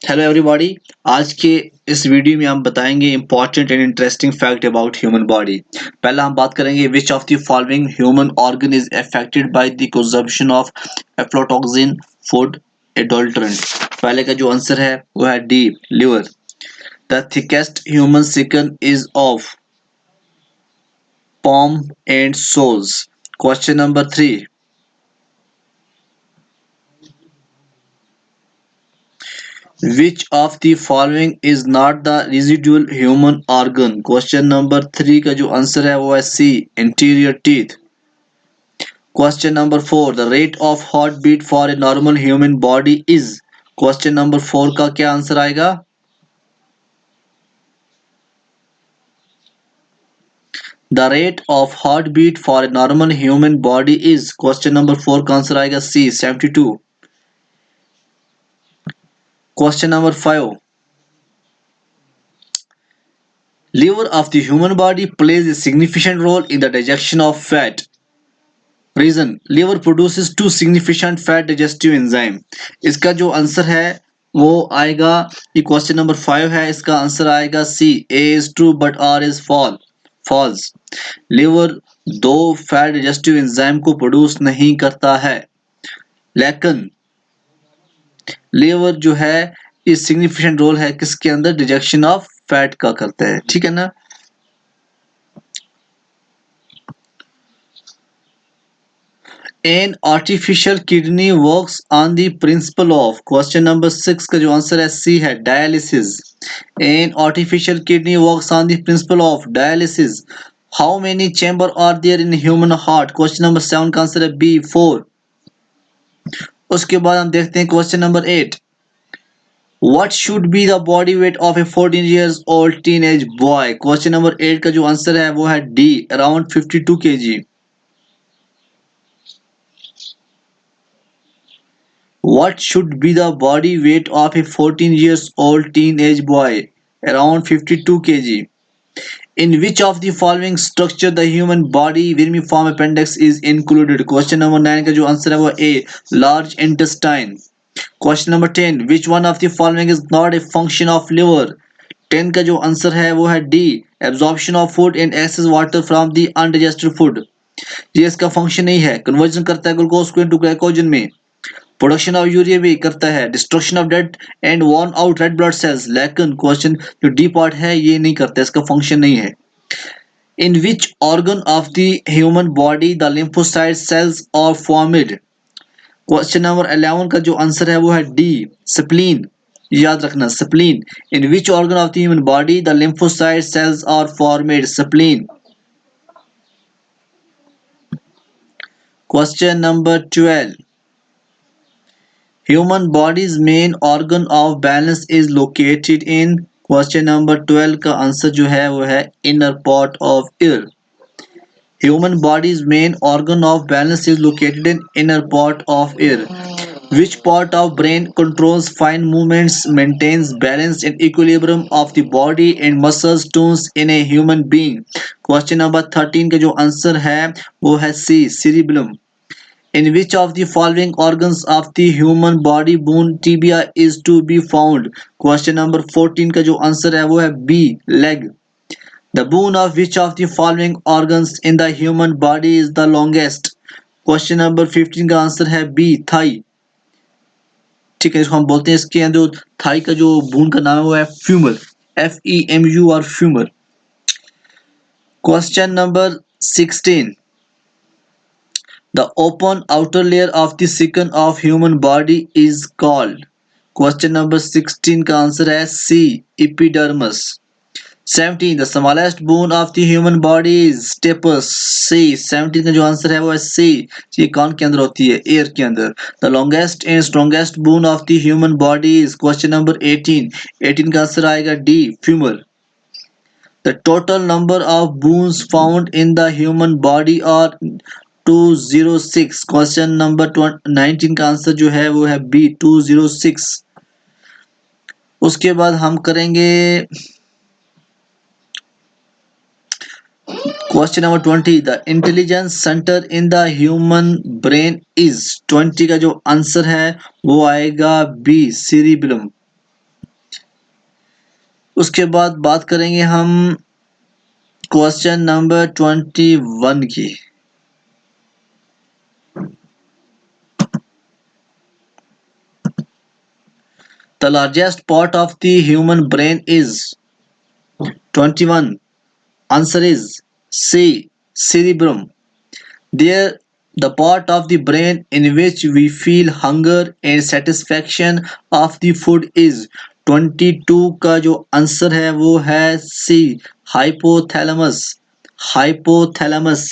Hello everybody. आज के इस वीडियो में हम बताएंगे important and interesting fact about human body. पहला हम बात करेंगे विच of the following human organ is affected by the consumption of aflatoxin food adulterant. पहले का जो आंसर है वो है D, liver. The thickest human skin is of palm and soles. Question number 3. Which of the following is not the residual human organ? Question number 3 का जो answer है वो है सी, anterior teeth. Question number 4. The rate of heartbeat for a normal human body is. Question number 4 का क्या answer आएगा? The rate of heartbeat for a normal human body is. Question number 4 का answer आएगा सी, 72. Question number 5. Liver of the human body plays a significant role in the digestion of fat. Reason: liver produces two significant fat digestive enzyme. इसका जो answer है वो आएगा, ये question number 5 है, इसका आंसर आएगा C, A is true but R is false. Liver दो फैट डाइजेस्टिव एंजाइम को प्रोड्यूस नहीं करता है, लेकिन लिवर जो है ये सिग्निफिकेंट रोल है किसके अंदर, डिजेक्शन ऑफ फैट का करता है। ठीक है ना। An artificial kidney works on the principle of. Question number 6 का जो आंसर है सी है, dialysis. An artificial kidney works on the principle of dialysis. How many chamber are there in human heart? Question number 7 का answer है B, 4. उसके बाद हम देखते हैं question number 8. What should be the body weight of a 14 years old teenage boy? Question number 8 का जो answer है वो है D, around 52 kg. What should be the body weight of a 14 years old teenage boy? Around 52 kg. In which of the following structure the human body vermiform appendix is included? Question number 9 का जो answer है वो A, large intestine. Question number 10. Which one of the following is not a function of liver? 10 का जो answer है वो है D, absorption of food and excess water from the undigested food. ये इसका फंक्शन नहीं है, कन्वर्जन करता है ग्लूकोज को इनटू ग्लाइकोजन में, प्रोडक्शन ऑफ यूरिया भी करता है, destruction of dead and worn out red blood cells, लेकिन क्वेश्चन जो डी पार्ट है ये नहीं करता, इसका फंक्शन नहीं है। In which organ of the human body the lymphocyte cells are formed? Question number 11 का जो आंसर है वो है डी, स्प्लीन। याद रखना, spleen. In which organ of the human body the lymphocyte cells are formed? Spleen. Question number 12. Human body's main organ of balance is located in. Question number 12 का answer जो है वो है inner part of ear. Human body's main organ of balance is located in inner part of ear. Which part of brain controls fine movements, maintains balance and equilibrium of the body and muscles tunes in a human being? Question number 13 का जो answer है वो है C, cerebellum. In which of the following organs of the human body bone tibia is to be found? Question number 14 का जो answer है वो है B, leg. The bone of which of the following organs in the human body is the longest? Question number 15 का answer है B, thigh. ठीक है, इसको हम बोलते हैं, इसके अंदर थाई का जो बोन का नाम है वो है femur, FEMUR, femur. Question number 16. The open outer layer of the skin of human body is called. Question number 16 का आंसर है C, epidermis. 17. The smallest bone of the human body is stapes. C. 17 का जो answer है वो है C, ये कान के अंदर होती है, ear के अंदर. The longest and strongest bone of the human body is. Question number 18. 18 का आंसर आएगा D, femur. The total number of bones found in the human body are 206. Question number 19 का आंसर जो है वो है बी, 206. उसके बाद हम करेंगे question number 20, the intelligence centre in the human brain is. 20 का जो आंसर है वो आएगा बी, सीरिब्रम। उसके बाद बात करेंगे हम क्वेश्चन नंबर 21 की। The largest part of the human brain is. 21 answer is C, cerebrum. There, the part of the brain in which we feel hunger and satisfaction of the food is। 22 का जो answer है वो है C, hypothalamus। hypothalamus।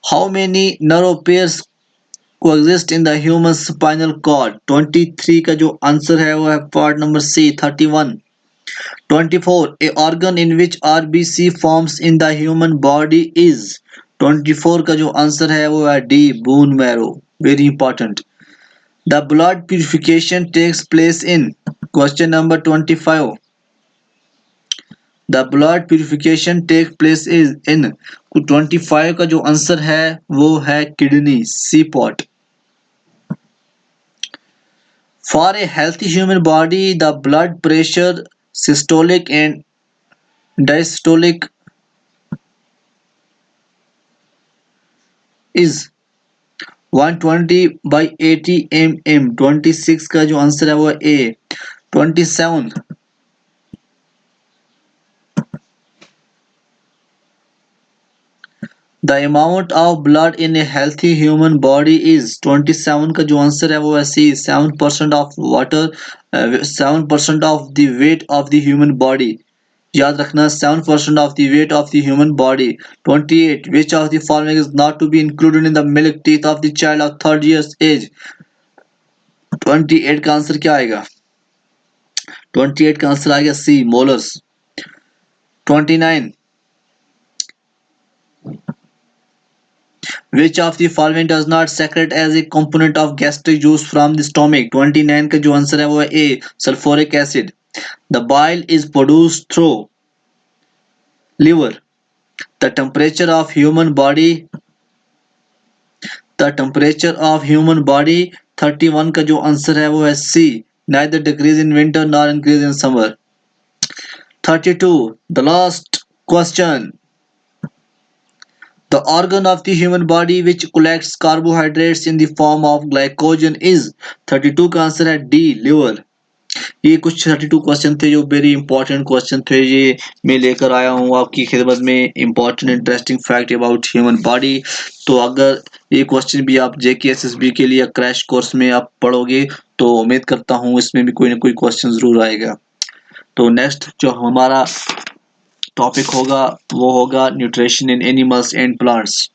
How many nerve pairs coexist in the human spinal cord। 23 का जो answer है वो है part number C, 31। 24, a organ in which RBC forms in the human body is। 24 का जो आंसर है वो है D, bone marrow। Very important. The blood purification takes place in. Question number 25, the blood purification take place is in. 25 का जो answer है वो है kidney, C pot. For a healthy human body the blood pressure systolic and diastolic is 120/80 mm। 26 का जो answer है वो है A. 27, the amount of blood in a healthy human body is. 27 का जो आंसर है वो है C, 7% of water, 7% of the weight of the human body. याद रखना, 7% of the weight of the human body. 28, which of the following is not to be included in the milk teeth of the child of 3 years age. 28 का answer क्या आएगा? 28 का answer आएगा सी, molars. 29, which of the following does not secrete as a component of gastric juice from the stomach। 29 का जो answer है वो है A, sulphuric acid. the bile is produced through liver। the temperature of human body, the temperature of human body। 31 का जो answer है वो है सी, neither decrease in winter nor increase in summer। 32, the last question, the organ of the human body which collects carbohydrates in the form of glycogen is। 32 का answer है D, liver. ये कुछ 32 question थे जो very important question थे। ये मैं लेकर आया हूँ आपकी खिदमत में, important interesting fact about human body. तो अगर ये क्वेश्चन भी आप JKSSB के लिए क्रैश कोर्स में आप पढ़ोगे तो उम्मीद करता हूँ इसमें भी कोई ना कोई क्वेश्चन जरूर आएगा। तो नेक्स्ट जो हमारा टॉपिक होगा वो होगा nutrition in animals and plants.